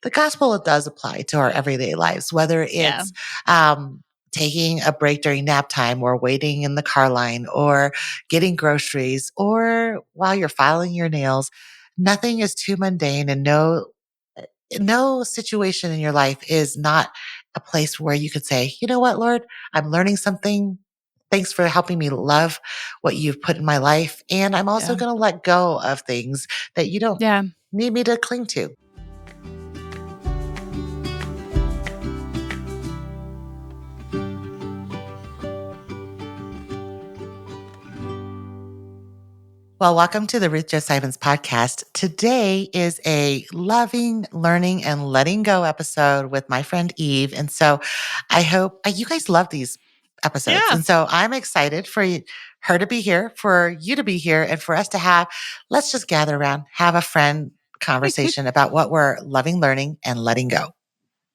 the gospel does apply to our everyday lives, whether Yeah. it's taking a break during nap time or waiting in the car line or getting groceries or while you're filing your nails. Nothing is too mundane, and no situation in your life is not a place where you could say, you know what, Lord, I'm learning something. Thanks for helping me love what you've put in my life. And I'm also Yeah. going to let go of things that you don't Yeah. need me to cling to. Well, welcome to the Ruth Jo Simons podcast. Today is a loving, learning, and letting go episode with my friend Eve. And so I hope you guys love these episodes. Yeah. And so I'm excited for her to be here, for you to be here, and for us to let's just gather around, have a friend conversation about what we're loving, learning, and letting go.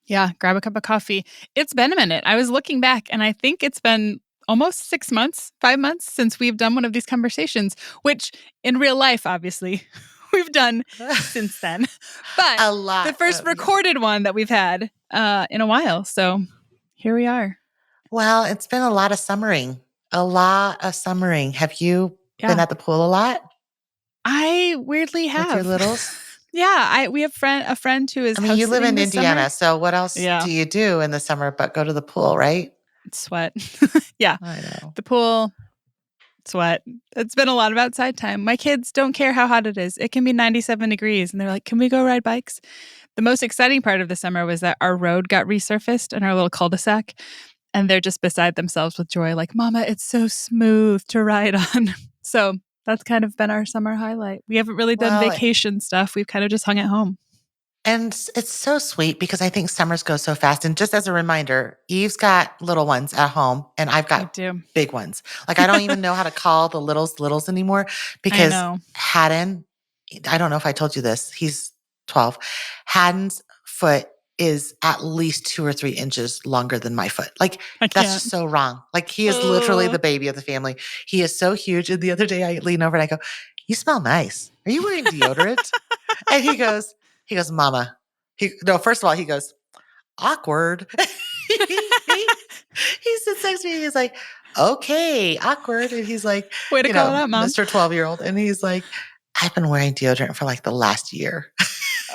Yeah. Grab a cup of coffee. It's been a minute. I was looking back and I think it's been almost 6 months, 5 months since we've done one of these conversations, which in real life, obviously, we've done since then. But A lot. The first recorded one that we've had in a while. So here we are. Well, it's been a lot of summering. Have you been at the pool a lot? I weirdly have. With your littles? Yeah, we have a friend who is. I mean, you live in Indiana, summer. so what else do you do in the summer but go to the pool, right? Sweat. Yeah. I know. The pool, sweat. It's been a lot of outside time. My kids don't care how hot it is. It can be 97 degrees, and they're like, can we go ride bikes? The most exciting part of the summer was that our road got resurfaced in our little cul-de-sac, and they're just beside themselves with joy, like, Mama, it's so smooth to ride on. So that's kind of been our summer highlight. We haven't really done vacation stuff. We've kind of just hung at home. And it's so sweet because I think summers go so fast. And just as a reminder, Eve's got little ones at home and I've got big ones. Like I don't even know how to call the littles anymore because Haddon, I don't know if I told you this, he's 12. Haddon's foot is at least 2 or 3 inches longer than my foot. Like that's just so wrong. Like he is literally the baby of the family. He is so huge. And the other day I lean over and I go, you smell nice. Are you wearing deodorant? And he goes, Mama. First of all, he goes, awkward. He sits next to me. He's like, okay, awkward. And he's like, way to call it out, Mom. Mr. 12-year-old. And he's like, I've been wearing deodorant for like the last year.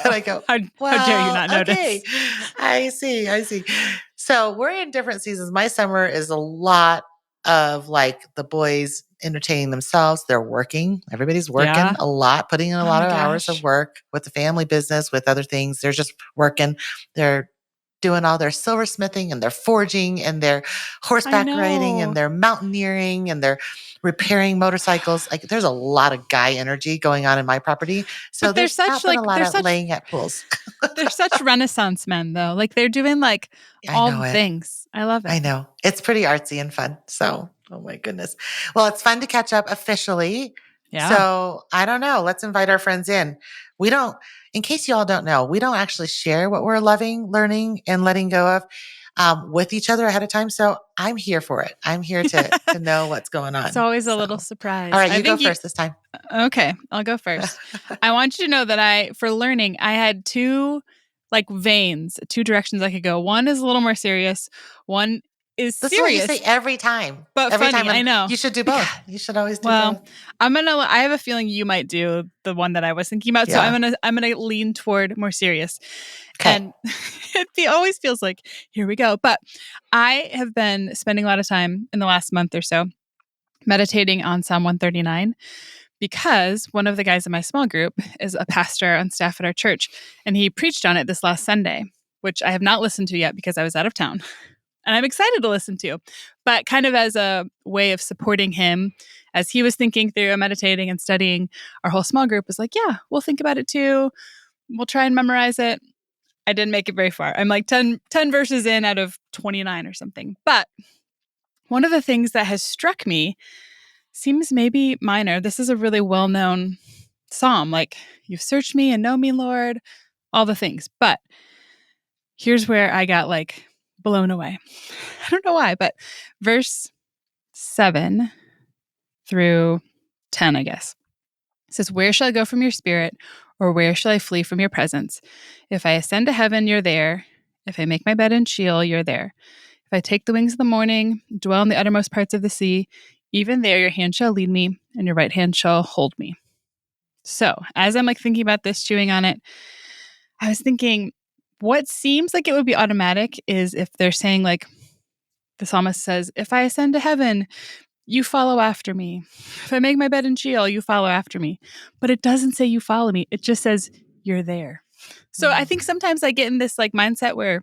And I go, how dare you not notice? Okay. I see. So we're in different seasons. My summer is a lot of like the boys entertaining themselves. They're working. Everybody's working a lot, putting in a lot of hours of work with the family business, with other things. They're just working. They're doing all their silversmithing and their forging and their horseback riding and their mountaineering and their repairing motorcycles. Like there's a lot of guy energy going on in my property. So there's not been a lot of laying at pools. They're such Renaissance men though. Like they're doing like all the things. I love it. I know. It's pretty artsy and fun. So, oh my goodness. Well, it's fun to catch up officially. Yeah. So I don't know. Let's invite our friends in. In case you all don't know, we don't actually share what we're loving, learning, and letting go of with each other ahead of time. So I'm here for it. I'm here to know what's going on. It's always a little surprise. All right, you go first this time. Okay, I'll go first. I want you to know that for learning, I had 2 like veins, 2 directions I could go. One is a little more serious. One is serious. This is what you say every time. But every funny, time I know. You should do both. You should always do both. I have a feeling you might do the one that I was thinking about. Yeah. So I'm gonna lean toward more serious. Okay. And it always feels like, here we go. But I have been spending a lot of time in the last month or so meditating on Psalm 139 because one of the guys in my small group is a pastor on staff at our church, and he preached on it this last Sunday, which I have not listened to yet because I was out of town. And I'm excited to listen to, but kind of as a way of supporting him as he was thinking through and meditating and studying, our whole small group was like, yeah, we'll think about it too. We'll try and memorize it. I didn't make it very far. I'm like 10 verses in out of 29 or something. But one of the things that has struck me seems maybe minor. This is a really well-known psalm, like, you've searched me and know me, Lord, all the things. But here's where I got like blown away. I don't know why, but verse 7 through 10, I guess, it says, where shall I go from your spirit? Or where shall I flee from your presence? If I ascend to heaven, you're there. If I make my bed in Sheol, you're there. If I take the wings of the morning, dwell in the uttermost parts of the sea, even there your hand shall lead me, and your right hand shall hold me. So, as I'm thinking about this, chewing on it, I was thinking, what seems like it would be automatic is if they're saying, the psalmist says, if I ascend to heaven, you follow after me. If I make my bed in Sheol, you follow after me. But it doesn't say you follow me. It just says you're there. So I think sometimes I get in this mindset where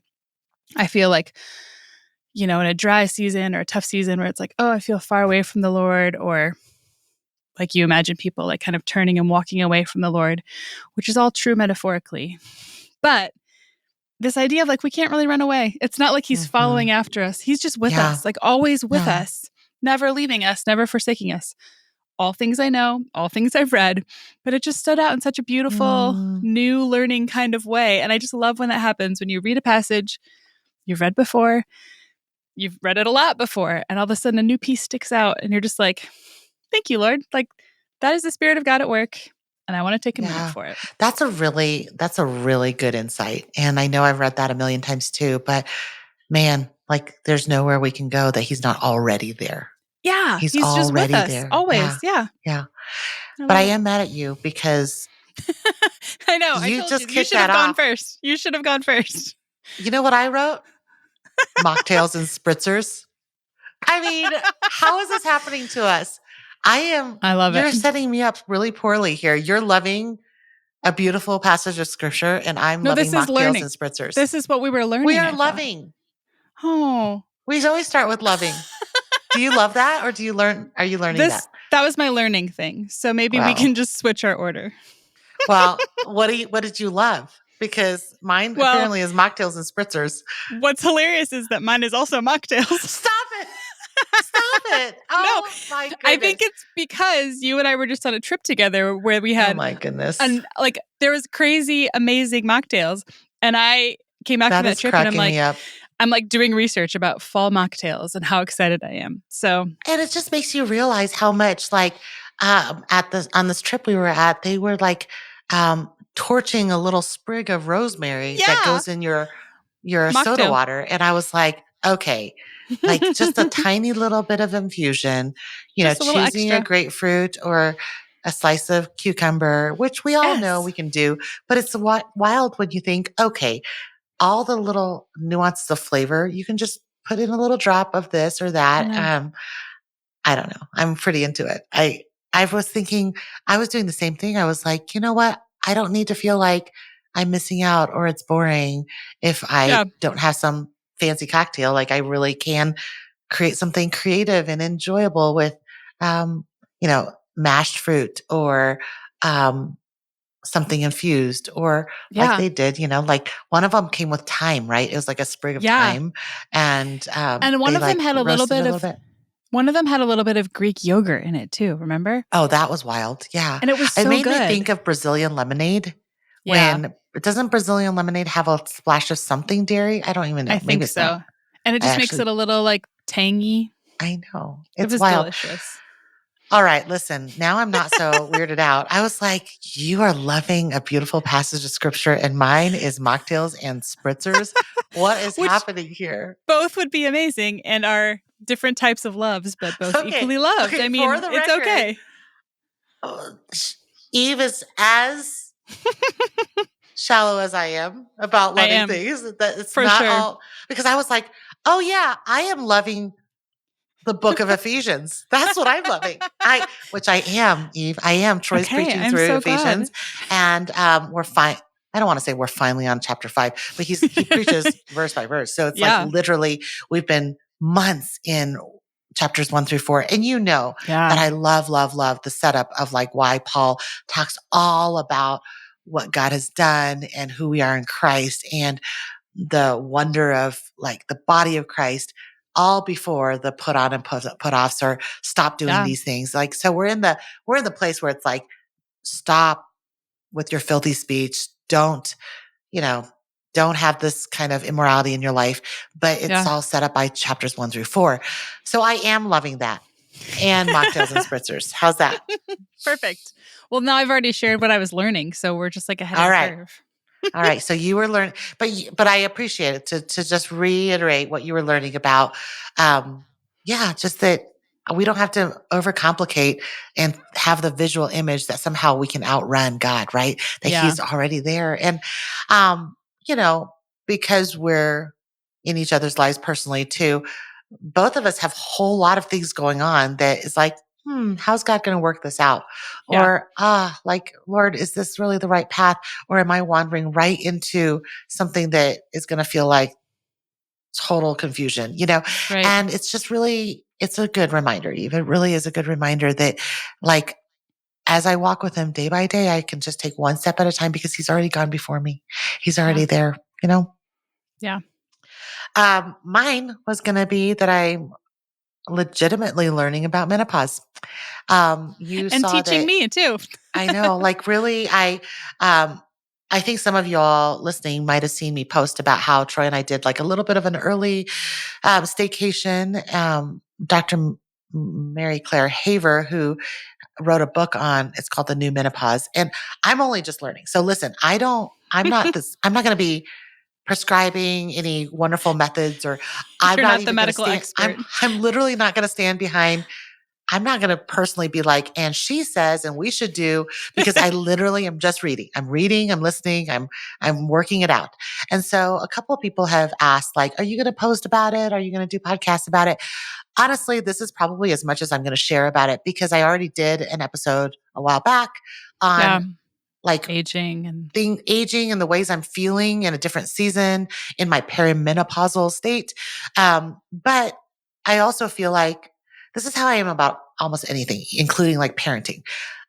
I feel in a dry season or a tough season where it's oh, I feel far away from the Lord, or you imagine people kind of turning and walking away from the Lord, which is all true metaphorically. But this idea of we can't really run away. It's not like he's following after us. He's just with us, always with us, never leaving us, never forsaking us. All things I know, all things I've read, but it just stood out in such a beautiful, new learning kind of way. And I just love when that happens, when you read a passage you've read before, you've read it a lot before, and all of a sudden a new piece sticks out and you're just thank you, Lord. That is the Spirit of God at work. And I want to take a minute for it. That's a really good insight. And I know I've read that a million times too, but man, there's nowhere we can go that he's not already there. Yeah. He's just with us there. always. Yeah. But I am mad at you because I know. You I just you should have gone first. You should have gone first. You know what I wrote? Mocktails and spritzers. I mean, how is this happening to us? I love it. You're setting me up really poorly here. You're loving a beautiful passage of scripture, and I'm loving mocktails and spritzers. This is what we were learning. We are loving. Oh. We always start with loving. Do you love that, or are you learning that? That was my learning thing. So maybe we can just switch our order. Well, what did you love? Because mine apparently is mocktails and spritzers. What's hilarious is that mine is also mocktails. Stop it. Stop it. Oh, no, my goodness. I think it's because you and I were just on a trip together where we had... Oh, my goodness. And there was crazy, amazing mocktails. And I came back from that trip and I'm doing research about fall mocktails and how excited I am. So... And it just makes you realize how much on this trip we were at, they were torching a little sprig of rosemary that goes in your soda water. And I was okay, just a tiny little bit of infusion, choosing a grapefruit or a slice of cucumber, which we all know we can do, but it's wild when you think, okay, all the little nuances of flavor, you can just put in a little drop of this or that. I don't know. I'm pretty into it. I was thinking, I was doing the same thing. I was you know what? I don't need to feel like I'm missing out or it's boring if I don't have some fancy cocktail. I really can create something creative and enjoyable with, mashed fruit or, something infused or they did, one of them came with thyme, right? It was a sprig of thyme. And one of them had a little bit. One of them had a little bit of Greek yogurt in it too, remember? Oh, that was wild. Yeah. And it was so good. It made me think of Brazilian lemonade. When doesn't Brazilian lemonade have a splash of something dairy? I don't even know. I think so. Not. And it just makes it a little tangy. I know. It was wild. Delicious. All right, listen, now I'm not so weirded out. I was you are loving a beautiful passage of scripture and mine is mocktails and spritzers. What is happening here? Both would be amazing and are different types of loves, but both equally loved. Okay, I mean, it's record, okay. Eve is as shallow as I am about loving things. That it's not all, because I was oh yeah, I am loving the book of Ephesians. That's what I'm loving. Which I am, Eve. I am. Troy's preaching through Ephesians. Glad. And we're fine. I don't want to say we're finally on chapter 5, but he preaches verse by verse. So it's literally, we've been months in chapters 1 through 4. And that I love, love, love the setup of why Paul talks all about what God has done and who we are in Christ and the wonder of the body of Christ, all before the put on and put offs or stop doing these things. So we're in the place where it's stop with your filthy speech. Don't have this kind of immorality in your life, but it's all set up by chapters 1 through 4. So I am loving that. and mocktails and spritzers. How's that? Perfect. Well, now I've already shared what I was learning, so we're just like ahead of the curve. All right. So you were learning, but I appreciate it to just reiterate what you were learning about. Just that we don't have to overcomplicate and have the visual image that somehow we can outrun God, right? That He's already there. And, you know, because we're in each other's lives personally too, both of us have a whole lot of things going on that is like, how's God going to work this out? Or, Lord, is this really the right path? Or am I wandering right into something that is going to feel like total confusion, Right. And it's just really, it's a good reminder, Eve. It really is a good reminder that like, as I walk with him day by day, I can just take one step at a time because he's already gone before me. He's already there, Yeah. Mine was going to be that I'm legitimately learning about menopause. You and saw teaching that, me too. I know, like really, I think some of y'all listening might have seen me post about how Troy and I did like a little bit of an early staycation. Dr. Mary Claire Haver, who wrote a book on, it's called The New Menopause. And I'm only just learning. So listen, I'm not going to be prescribing any wonderful methods, or I'm You're not not the even going to medical stand. expert. I'm literally not going to stand behind. I'm not going to personally be like, and she says, and we should do, because I literally am just reading. I'm reading, I'm listening, I'm working it out. And so a couple of people have asked, like, are you going to post about it? Are you going to do podcasts about it? Honestly, this is probably as much as I'm going to share about it, because I already did an episode a while back on like aging and the ways I'm feeling in a different season in my perimenopausal state. But I also feel like this is how I am about almost anything, including like parenting.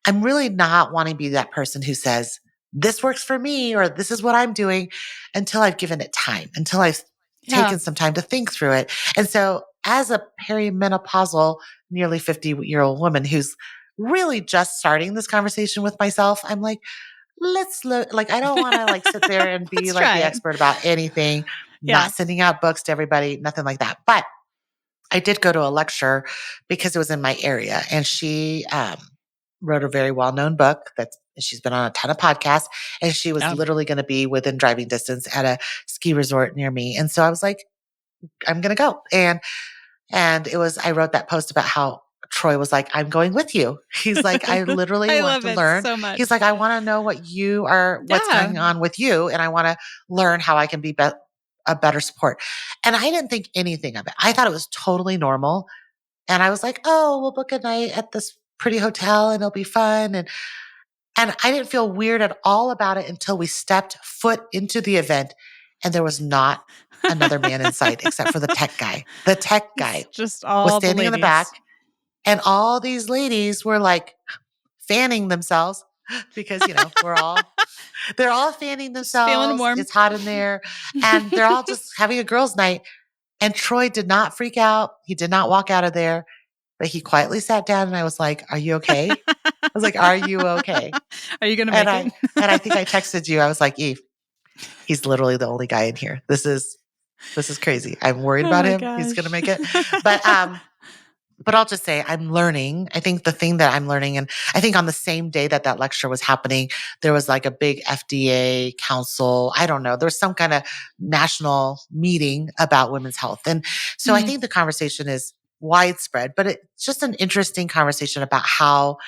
I'm really not wanting to be that person who says, this works for me, or this is what I'm doing, until I've given it time, until I've taken some time to think through it. And so as a perimenopausal, nearly 50-year-old woman who's really just starting this conversation with myself, I'm like, let's look, like, I don't want to like sit there and be like the expert about anything, not sending out books to everybody, nothing like that. But I did go to a lecture because it was in my area, and she wrote a very well-known book that she's been on a ton of podcasts, and she was literally going to be within driving distance at a ski resort near me. And so I was like, I'm going to go. And it was, I wrote that post about how Troy was like, I'm going with you. He's like, I literally want to learn. So much. He's like, I want to know what's going on with you. And I want to learn how I can be a better support. And I didn't think anything of it. I thought it was totally normal. And I was like, oh, we'll book a night at this pretty hotel and it'll be fun. And I didn't feel weird at all about it until we stepped foot into the event and there was not another man in sight except for the tech guy. The tech guy just all was standing in the back, and all these ladies were like fanning themselves because, they're all fanning themselves. Feeling warm. It's hot in there, and they're all just having a girls' night. And Troy did not freak out. He did not walk out of there, but he quietly sat down, and I was like, are you okay? I was like, are you okay? Are you going to make it? And I think I texted you. I was like, Eve, he's literally the only guy in here. This is crazy. I'm worried about him. Gosh. He's going to make it. But I'll just say I'm learning. I think the thing that I'm learning, and I think on the same day that that lecture was happening, there was like a big FDA council. I don't know. There was some kind of national meeting about women's health. And so I think the conversation is widespread, but it's just an interesting conversation about how,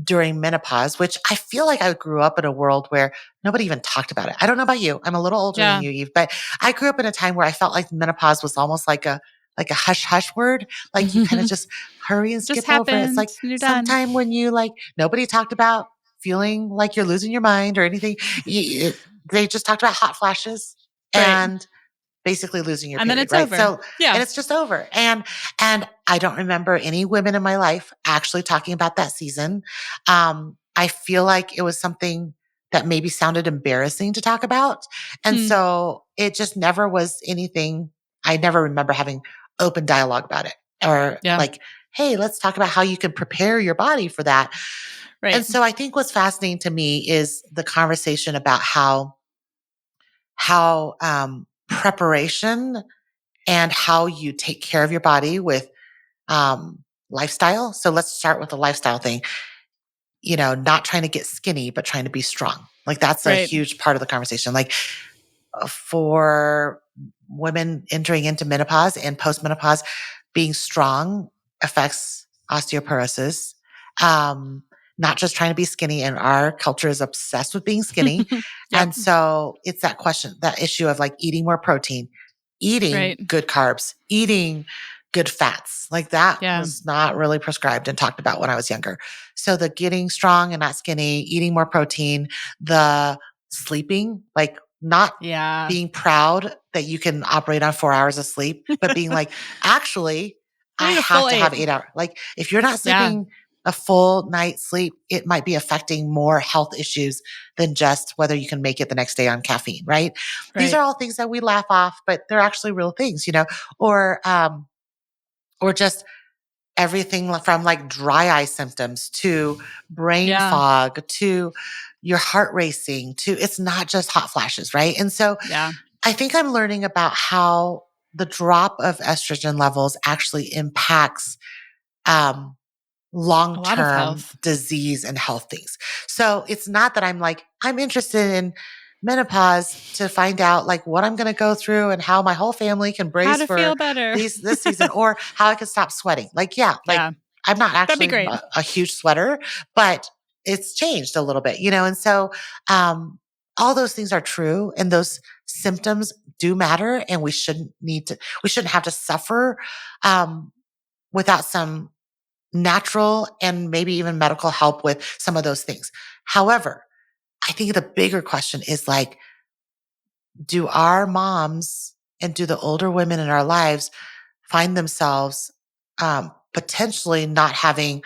during menopause, which I feel like I grew up in a world where nobody even talked about it. I don't know about you. I'm a little older than you, Eve, but I grew up in a time where I felt like menopause was almost like a hush hush word. Like you kind of just hurry and skip over it. It's like sometime when you nobody talked about feeling like you're losing your mind or anything. They just talked about hot flashes and basically losing your period, then it's right? over. So, and it's just over. And I don't remember any women in my life actually talking about that season. I feel like it was something that maybe sounded embarrassing to talk about. And so it just never was anything. I never remember having open dialogue about it or like, hey, let's talk about how you can prepare your body for that. Right. And so I think what's fascinating to me is the conversation about how preparation and how you take care of your body with lifestyle. So let's start with the lifestyle thing. Not trying to get skinny, but trying to be strong. Like that's a huge part of the conversation. Like for women entering into menopause and postmenopause, being strong affects osteoporosis. Not just trying to be skinny, and our culture is obsessed with being skinny. And so it's that question, that issue of like eating more protein, eating good carbs, eating good fats. Like that was not really prescribed and talked about when I was younger. So the getting strong and not skinny, eating more protein, the sleeping, like not being proud that you can operate on 4 hours of sleep, but being like, actually, I have to have 8 hours. Like if you're not sleeping a full night's sleep, it might be affecting more health issues than just whether you can make it the next day on caffeine, right? These are all things that we laugh off, but they're actually real things, or just everything from like dry eye symptoms to brain fog to your heart racing to it's not just hot flashes, right? And so I think I'm learning about how the drop of estrogen levels actually impacts long-term disease and health things. So it's not that I'm like, I'm interested in menopause to find out like what I'm going to go through and how my whole family can brace for feel better this season or how I can stop sweating. Like, I'm not actually a huge sweater, but it's changed a little bit, and so, all those things are true and those symptoms do matter and we shouldn't have to suffer, without some natural and maybe even medical help with some of those things. However, I think the bigger question is like, do our moms and do the older women in our lives find themselves potentially not having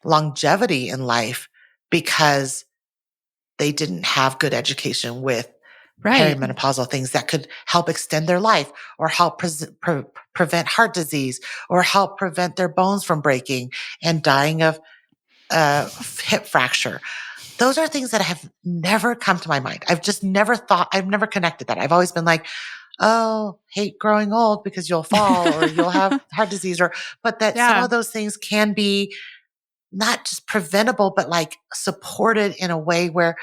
longevity in life because they didn't have good education with perimenopausal things that could help extend their life or help prevent heart disease or help prevent their bones from breaking and dying of hip fracture. Those are things that have never come to my mind. I've never connected that. I've always been like, oh, hate growing old because you'll fall or you'll have heart disease but that some of those things can be not just preventable, but like supported in a way where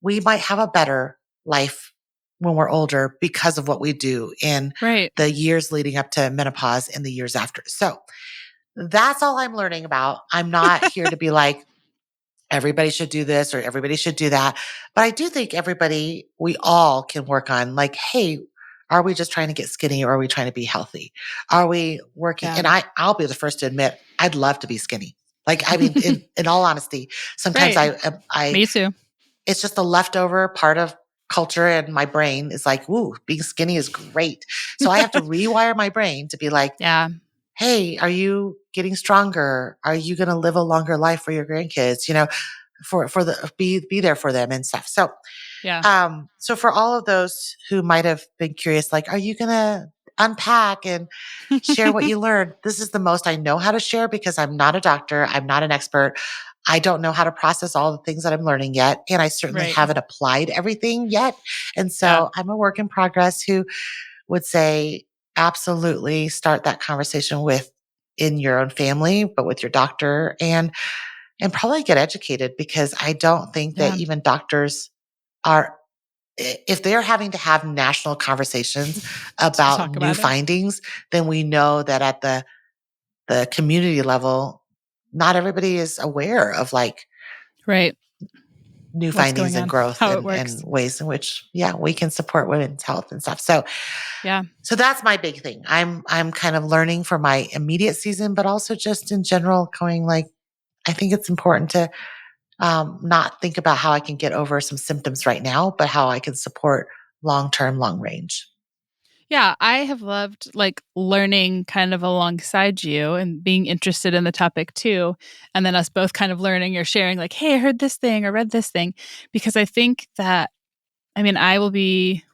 we might have a better life when we're older because of what we do in the years leading up to menopause and the years after. So that's all I'm learning about. I'm not here to be like, everybody should do this or everybody should do that. But I do think we all can work on like, hey, are we just trying to get skinny or are we trying to be healthy? Are we working? And I'll be the first to admit, I'd love to be skinny. Like, I mean, in all honesty, sometimes me too. It's just a leftover part of culture and my brain is like, ooh, being skinny is great. So I have to rewire my brain to be like, hey, are you getting stronger? Are you going to live a longer life for your grandkids? Be there for them and stuff. So, so for all of those who might have been curious, like, are you going to unpack and share what you learned? This is the most I know how to share because I'm not a doctor. I'm not an expert. I don't know how to process all the things that I'm learning yet. And I certainly haven't applied everything yet. And so I'm a work in progress who would say, absolutely start that conversation in your own family, but with your doctor and probably get educated because I don't think that even doctors are, if they're having to have national conversations about new findings, then we know that at the community level, not everybody is aware of like new findings and growth and ways in which, we can support women's health and stuff. So, so that's my big thing. I'm kind of learning for my immediate season, but also just in general going like, I think it's important to not think about how I can get over some symptoms right now, but how I can support long-term, long range. Yeah, I have loved like learning kind of alongside you and being interested in the topic too. And then us both kind of learning or sharing like, hey, I heard this thing or read this thing. Because I think that, I will be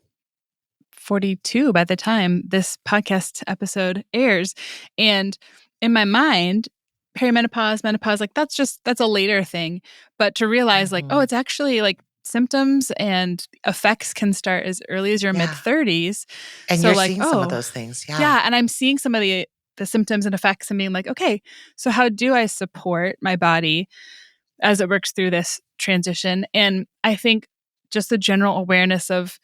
42 by the time this podcast episode airs. And in my mind, perimenopause, menopause, like that's a later thing. But to realize like, oh, it's actually like symptoms and effects can start as early as your mid 30s. And so you're seeing some of those things. Yeah. And I'm seeing some of the the symptoms and effects and being like, okay, so how do I support my body as it works through this transition? And I think just the general awareness of,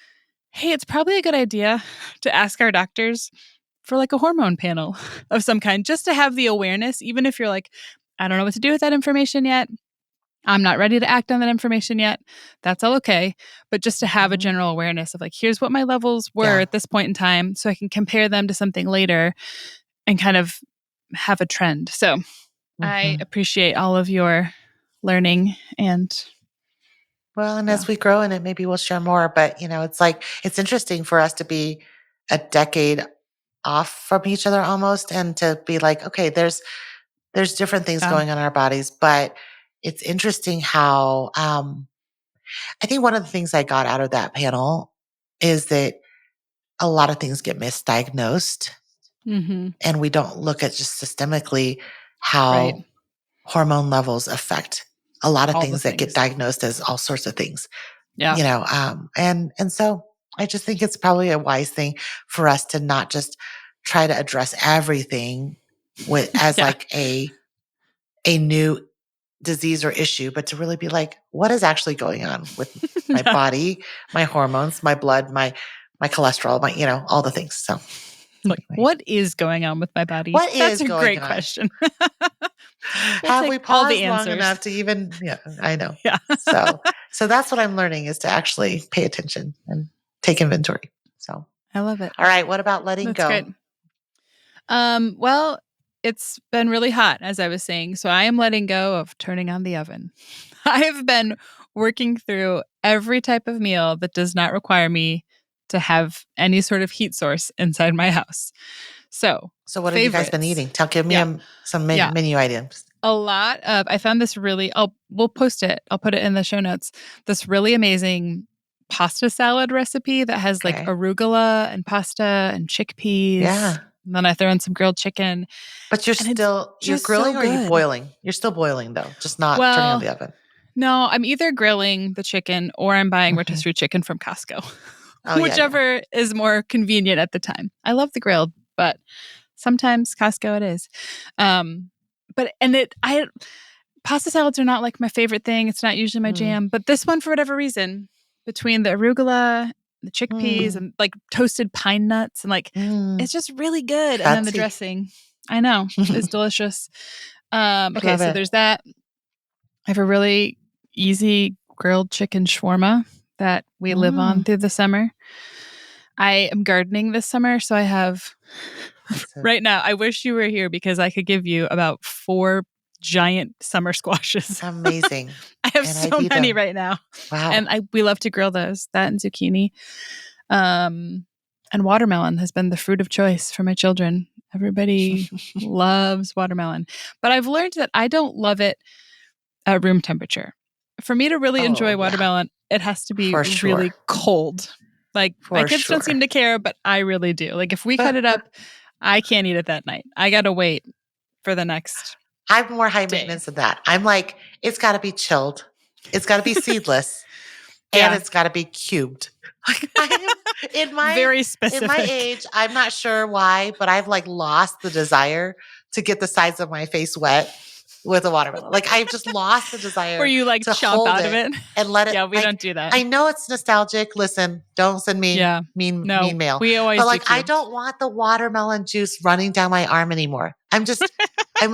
hey, it's probably a good idea to ask our doctors for like a hormone panel of some kind, just to have the awareness, even if you're like, I don't know what to do with that information yet. I'm not ready to act on that information yet. That's all okay. But just to have a general awareness of like, here's what my levels were at this point in time, so I can compare them to something later and kind of have a trend. So I appreciate all of your learning and as we grow in it, maybe we'll share more. But, it's like, it's interesting for us to be a decade off from each other almost, and to be like, okay, there's different things going on in our bodies, but it's interesting how, I think one of the things I got out of that panel is that a lot of things get misdiagnosed, and we don't look at just systemically how hormone levels affect a lot of things that get diagnosed as all sorts of things. And so I just think it's probably a wise thing for us to not just try to address everything as like a new disease or issue, but to really be like, what is actually going on with my body, my hormones, my blood, my cholesterol, my, all the things. So like, what is going on with my body? That's a great question. Have we paused long enough to even, I know. Yeah. So that's what I'm learning, is to actually pay attention and take inventory. So I love it. All right. What about letting go? Great. Well, it's been really hot, as I was saying. So I am letting go of turning on the oven. I have been working through every type of meal that does not require me to have any sort of heat source inside my house. So what have you guys been eating? Give me some menu items. A lot of, I found this really, we'll post it. I'll put it in the show notes. This really amazing pasta salad recipe that has like arugula and pasta and chickpeas. Yeah. And then I throw in some grilled chicken. But you're grilling, or are you boiling? You're still boiling though, just not turning on the oven. No, I'm either grilling the chicken or I'm buying rotisserie chicken from Costco. Whichever is more convenient at the time. I love the grilled, but sometimes Costco it is. Pasta salads are not like my favorite thing. It's not usually my jam, but this one, for whatever reason, between the arugula, the chickpeas, and like toasted pine nuts, and like it's just really good. And then the dressing, I know, is delicious. Okay, so there's that. I have a really easy grilled chicken shawarma that we live on through the summer. I am gardening this summer, so I have right now, I wish you were here because I could give you about 4 giant summer squashes. Amazing. I have so many right now. Wow. And we love to grill those, that and zucchini. And watermelon has been the fruit of choice for my children. Everybody loves watermelon. But I've learned that I don't love it at room temperature. For me to really enjoy watermelon, it has to be really cold. Like my kids don't seem to care, but I really do. Like if we cut it up, I can't eat it that night. I got to wait for the next I'm more high maintenance than that. I'm like, it's got to be chilled. It's got to be seedless. And it's got to be cubed. Like very specific. In my age, I'm not sure why, but I've like lost the desire to get the sides of my face wet with a watermelon. Like I've just lost the desire. Where you like to chomp out of it and let it. Yeah, we don't do that. I know it's nostalgic. Listen, don't send me mean mail. We always but like I don't want the watermelon juice running down my arm anymore. I'm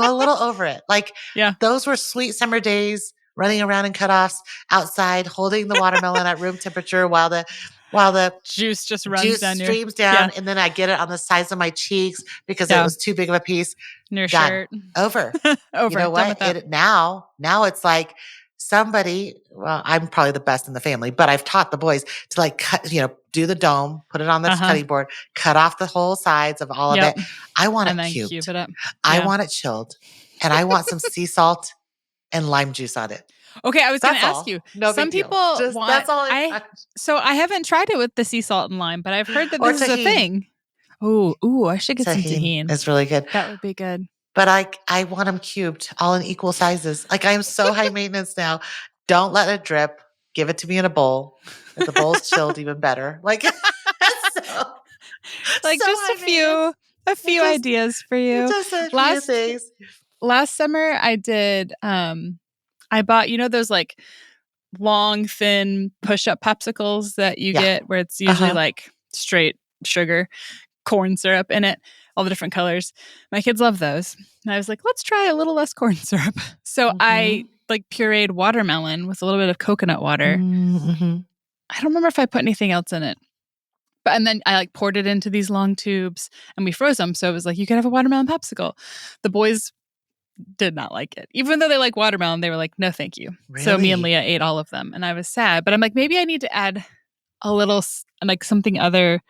a little over it. Like those were sweet summer days, running around in cutoffs outside, holding the watermelon at room temperature while the juice just runs down streams down, and then I get it on the sides of my cheeks because it was too big of a piece. In your shirt. Over. You know what? Now it's like somebody, well, I'm probably the best in the family, but I've taught the boys to like cut, do the dome, put it on this cutting board, cut off the whole sides of all of it. I want it cubed. Cube it up. I want it chilled, and I want some sea salt and lime juice on it. Okay, I was going to ask you. No some people want. That's all. So I haven't tried it with the sea salt and lime, but I've heard that this is a thing. Ooh, I should get some tahini. It's really good. That would be good. But I want them cubed, all in equal sizes. Like I am so high maintenance now. Don't let it drip. Give it to me in a bowl. If the bowl's chilled, even better. Like, just a a few ideas for you. Just a few things. Last summer I did, I bought, those like long, thin push-up popsicles that you get where it's usually like straight sugar, corn syrup in it, all the different colors. My kids love those. And I was like, let's try a little less corn syrup. So I like pureed watermelon with a little bit of coconut water. I don't remember if I put anything else in it. And then I like poured it into these long tubes and we froze them. So it was like, you could have a watermelon popsicle. The boys did not like it. Even though they like watermelon, they were like, no, thank you. Really? So me and Leah ate all of them and I was sad. But I'm like, maybe I need to add a little, like something other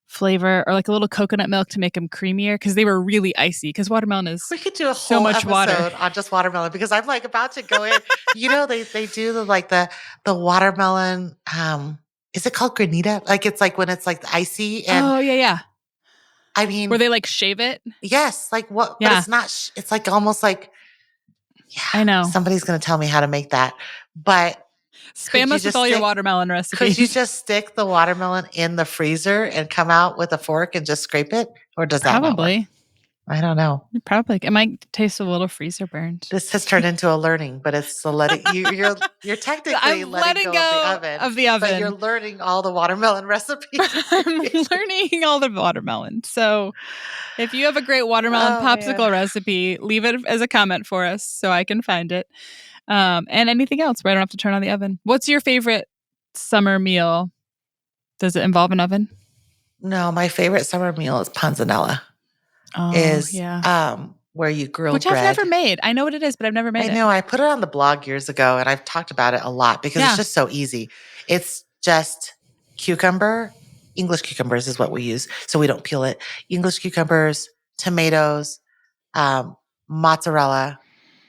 flavor or like a little coconut milk to make them creamier because they were really icy because watermelon is we could do a whole so much episode water on just watermelon because I'm like about to go in. They do the watermelon is it called granita? Like it's like when it's like icy and oh yeah. I mean where they like shave it? Yes, like what but it's not it's like almost like I know. Somebody's going to tell me how to make that. But spam us with all your watermelon recipes. Could you just stick the watermelon in the freezer and come out with a fork and just scrape it? Or does that not work? I don't know. Probably. It might taste a little freezer burned. This has turned into a learning, but it's the letting you're technically letting go of the oven. But you're learning all the watermelon recipes. I'm learning all the watermelon. So if you have a great watermelon popsicle recipe, leave it as a comment for us so I can find it. And anything else where I don't have to turn on the oven. What's your favorite summer meal? Does it involve an oven? No, my favorite summer meal is Panzanella. Where you grill bread. Which I've never made. I know what it is, but I've never made it. I know. I put it on the blog years ago, and I've talked about it a lot because it's just so easy. It's just cucumber. English cucumbers is what we use, so we don't peel it. English cucumbers, tomatoes, mozzarella,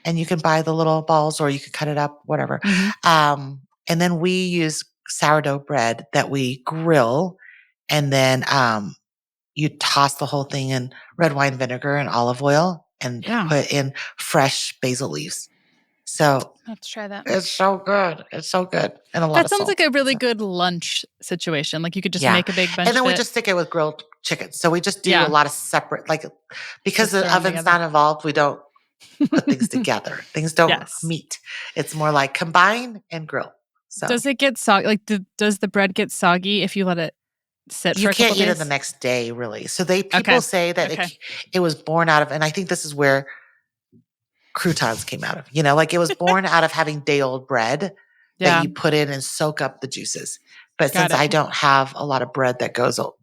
and you can buy the little balls or you could cut it up, whatever. And then we use sourdough bread that we grill, and then you toss the whole thing in red wine vinegar and olive oil and put in fresh basil leaves. So let's try that. It's so good. It's so good. And a lot that sounds like a really good lunch situation. Like you could just make a big bunch. And then we just stick it with grilled chicken. So we just do a lot of separate, like because the oven's not involved, we don't put things together. Things don't meet. It's more like combine and grill. So does it get soggy? Like does the bread get soggy if you let it sit for a couple days? You can't eat it the next day, really. So people say that it was born out of, and I think this is where croutons came out of, like it was born out of having day-old bread that you put in and soak up the juices. But since I don't have a lot of bread that goes, all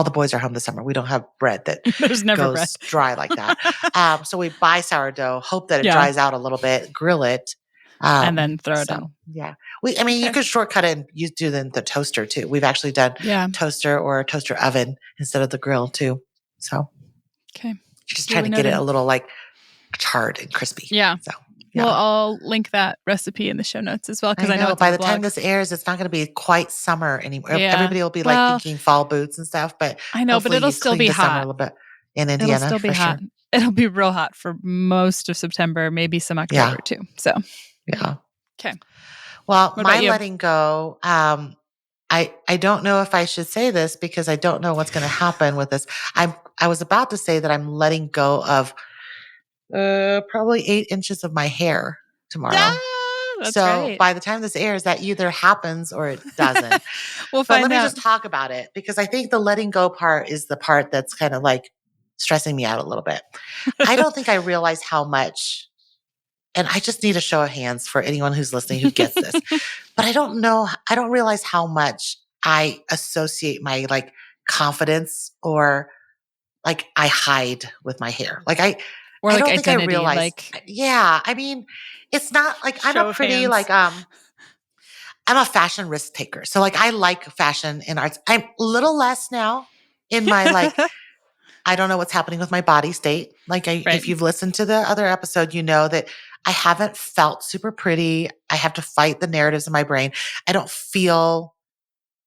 the boys are home this summer. We don't have bread that There's never goes dry like that. So we buy sourdough, hope that it dries out a little bit, grill it. And then throw it in. Yeah. You could shortcut it and you do the toaster too. We've actually done toaster or a toaster oven instead of the grill too. So just trying to get it a little like charred and crispy. Yeah. So well, I'll link that recipe in the show notes as well because I know by the time this airs, it's not going to be quite summer anymore. Yeah. Everybody will be thinking fall boots and stuff, but I know, but it'll still be hot a little bit in Indiana. It'll still be hot. Sure. It'll be real hot for most of September, maybe some October too. So okay. Well, my letting go, I don't know if I should say this because I don't know what's going to happen with this. I was about to say that I'm letting go of probably 8 inches of my hair tomorrow. That's so right. By the time this airs, that either happens or it doesn't. But let me just talk about it because I think the letting go part is the part that's kind of like stressing me out a little bit. I don't think I realize how much, and I just need a show of hands for anyone who's listening who gets this, but I don't realize how much I associate my like confidence or like I hide with my hair. Like I don't think I realize. It's not like I'm a pretty like, I'm a fashion risk taker. So like I like fashion and arts. I'm a little less now in my like, I don't know what's happening with my body state. Like if you've listened to the other episode, you know that I haven't felt super pretty. I have to fight the narratives in my brain.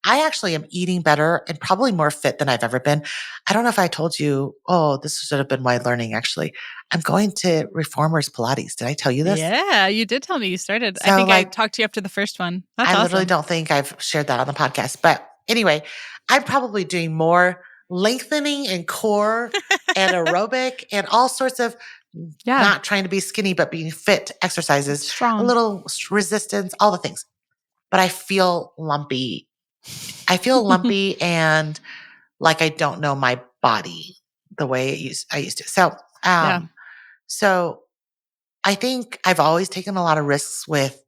I actually am eating better and probably more fit than I've ever been. I don't know if I told you, this should have been my learning actually. I'm going to Reformers Pilates. Did I tell you this? Yeah, you did tell me you started. So I think I talked to you after the first one. That's awesome. Literally don't think I've shared that on the podcast. But anyway, I'm probably doing more lengthening and core and aerobic and all sorts of not trying to be skinny, but being fit exercises, strong, a little resistance, all the things. But I feel lumpy. I feel lumpy and like I don't know my body the way I used to. So, so I think I've always taken a lot of risks with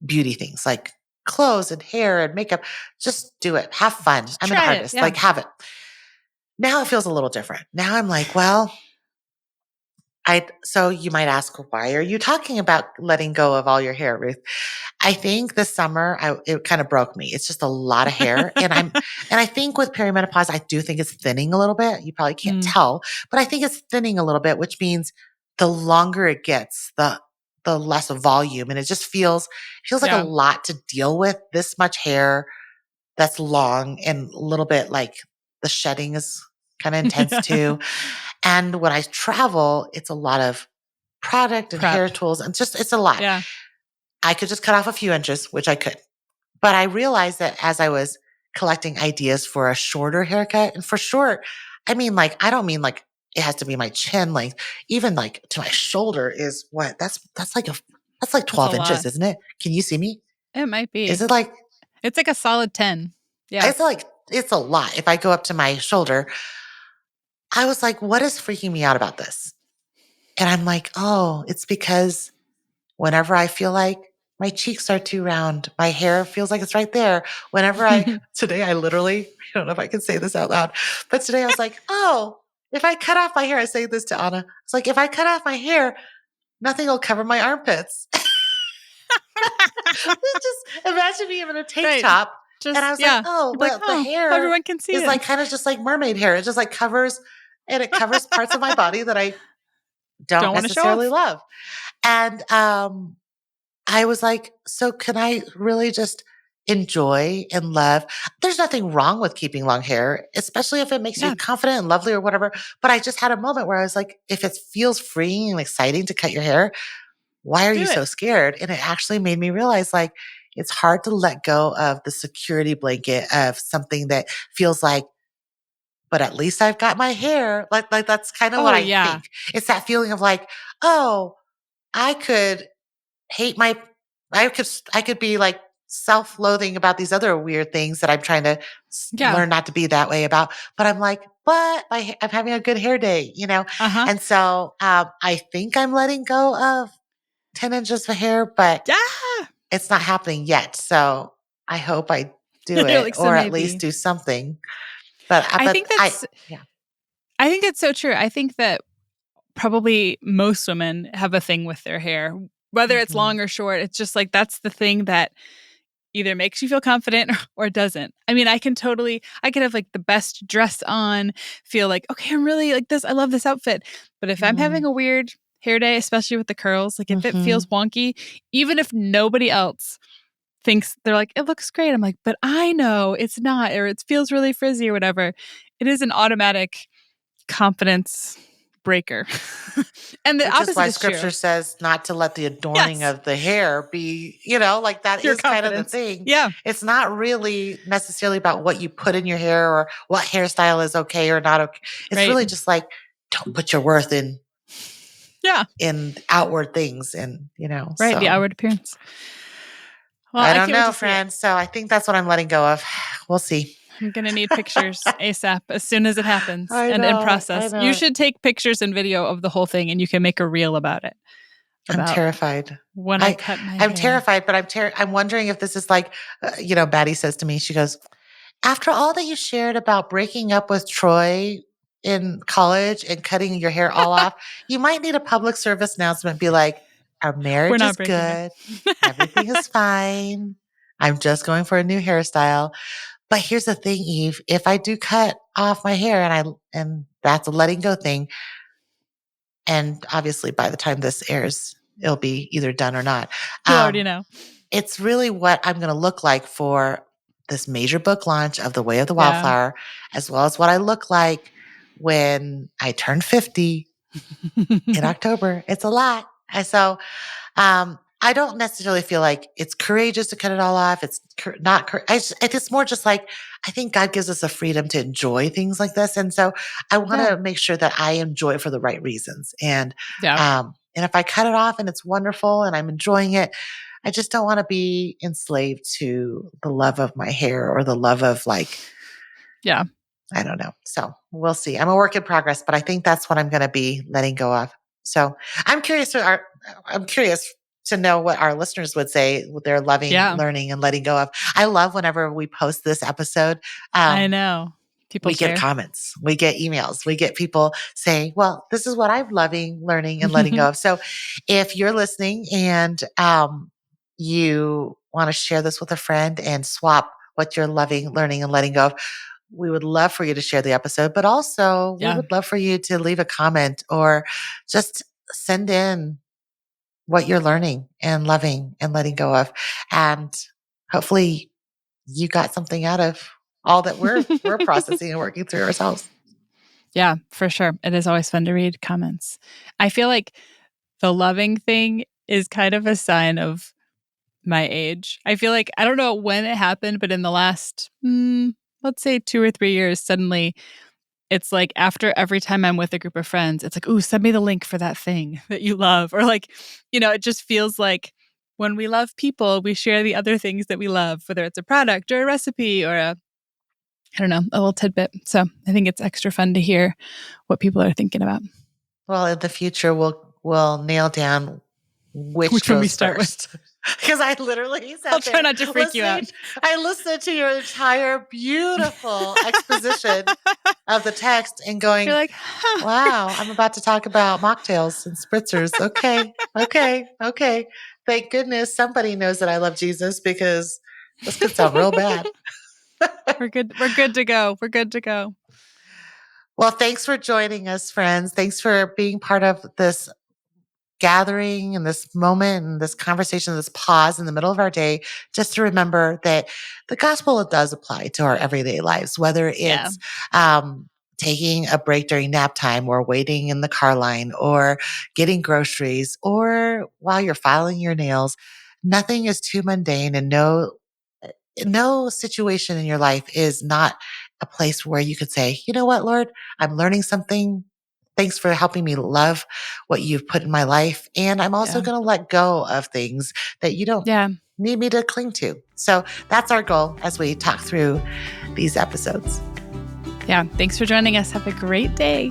beauty things like clothes and hair and makeup. Just do it. Have fun. I'm an artist. Like have it. Now it feels a little different. Now I'm like, well, so you might ask, why are you talking about letting go of all your hair, Ruth? I think this summer, it kind of broke me. It's just a lot of hair. And I think with perimenopause, I do think it's thinning a little bit. You probably can't tell, but I think it's thinning a little bit, which means the longer it gets, the less volume. And it just feels like a lot to deal with, this much hair that's long and a little bit like the shedding is kind of intense too. And when I travel, it's a lot of product and hair tools. And it's a lot. Yeah. I could just cut off a few inches, which I could. But I realized that as I was collecting ideas for a shorter haircut, and for short, I mean, like, I don't mean like it has to be my chin length, even like to my shoulder is what? That's like 12 inches, isn't it? Can you see me? It might be. Is it like? It's like a solid 10. Yeah. It's a lot. If I go up to my shoulder, I was like, what is freaking me out about this? And I'm like, oh, it's because whenever I feel like my cheeks are too round, my hair feels like it's right there. Today I literally, I don't know if I can say this out loud, but today I was like, oh, if I cut off my hair, I say this to Anna. It's like, if I cut off my hair, nothing will cover my armpits. Just imagine me in a tank top. And I was like, oh, well, the hair everyone can see is it. like kind of just like mermaid hair. It just like covers parts of my body that I don't necessarily love. And I was like, so can I really just enjoy and love? There's nothing wrong with keeping long hair, especially if it makes you confident and lovely or whatever. But I just had a moment where I was like, if it feels freeing and exciting to cut your hair, why are you so scared? And it actually made me realize like, it's hard to let go of the security blanket of something that feels like, but at least I've got my hair. Like that's kind of what I think. It's that feeling of like, oh, I could hate I could be like self-loathing about these other weird things that I'm trying to learn not to be that way about. But I'm like, but I'm having a good hair day, you know? And so, I think I'm letting go of 10 inches of hair, but it's not happening yet. So I hope I do it like, or at least do something. But I think that's so true. I think that probably most women have a thing with their hair, whether it's long or short. It's just like, that's the thing that either makes you feel confident or doesn't. I mean, I could have like the best dress on, feel like, okay, I'm really like this. I love this outfit. But if I'm having a weird hair day, especially with the curls, like if it feels wonky, even if nobody else thinks, they're like, it looks great, I'm like, but I know it's not, or it feels really frizzy or whatever. It is an automatic confidence breaker. And the opposite is why scripture says not to let the adorning of the hair be, like that is kind of the thing. Yeah. It's not really necessarily about what you put in your hair or what hairstyle is okay or not okay. It's really just like, don't put your worth in outward things and, Right. So. The outward appearance. Well, I don't know, friends. So I think that's what I'm letting go of. We'll see. I'm going to need pictures ASAP as soon as it happens and in process. You should take pictures and video of the whole thing and you can make a reel about it. I'm terrified. When I cut my hair. I'm terrified, but I'm wondering if this is like, Maddie says to me, she goes, after all that you shared about breaking up with Troy in college and cutting your hair all off, you might need a public service announcement. Be like, our marriage is good. Everything is fine. I'm just going for a new hairstyle. But here's the thing, Eve, if I do cut off my hair and that's a letting go thing, and obviously by the time this airs, it'll be either done or not. You already know. It's really what I'm going to look like for this major book launch of The Way of the Wildflower, as well as what I look like when I turn 50 in October. It's a lot. And so, I don't necessarily feel like it's courageous to cut it all off. It's not, it's more just like, I think God gives us the freedom to enjoy things like this. And so I want to make sure that I enjoy it for the right reasons. And if I cut it off and it's wonderful and I'm enjoying it, I just don't want to be enslaved to the love of my hair or the love of I don't know. So we'll see. I'm a work in progress, but I think that's what I'm going to be letting go of. So I'm curious to know what our listeners would say with their loving, learning, and letting go of. I love whenever we post this episode. I know. We get comments, we get emails, we get people saying, well, this is what I'm loving, learning, and letting go of. So if you're listening and you want to share this with a friend and swap what you're loving, learning, and letting go of, we would love for you to share the episode, but also we would love for you to leave a comment or just send in what you're learning and loving and letting go of. And hopefully you got something out of all that we're processing and working through ourselves. Yeah, for sure. It is always fun to read comments. I feel like the loving thing is kind of a sign of my age. I feel like, I don't know when it happened, but in the last, let's say 2 or 3 years, suddenly it's like after every time I'm with a group of friends, it's like, ooh, send me the link for that thing that you love. Or like, it just feels like when we love people, we share the other things that we love, whether it's a product or a recipe or a little tidbit. So I think it's extra fun to hear what people are thinking about. Well, in the future, we'll nail down which one we start with. Because I literally I'll try not to freak you out. I listened to your entire beautiful exposition of the text and going, you're like, wow, I'm about to talk about mocktails and spritzers. Okay. Thank goodness somebody knows that I love Jesus, because this could sound real bad. We're good to go. We're good to go. Well, thanks for joining us, friends. Thanks for being part of this gathering and this moment and this conversation, this pause in the middle of our day, just to remember that the gospel does apply to our everyday lives, whether it's taking a break during nap time or waiting in the car line or getting groceries or while you're filing your nails. Nothing is too mundane, and no situation in your life is not a place where you could say, you know what, Lord, I'm learning something. Thanks for helping me love what you've put in my life. And I'm also going to let go of things that you don't need me to cling to. So that's our goal as we talk through these episodes. Yeah. Thanks for joining us. Have a great day.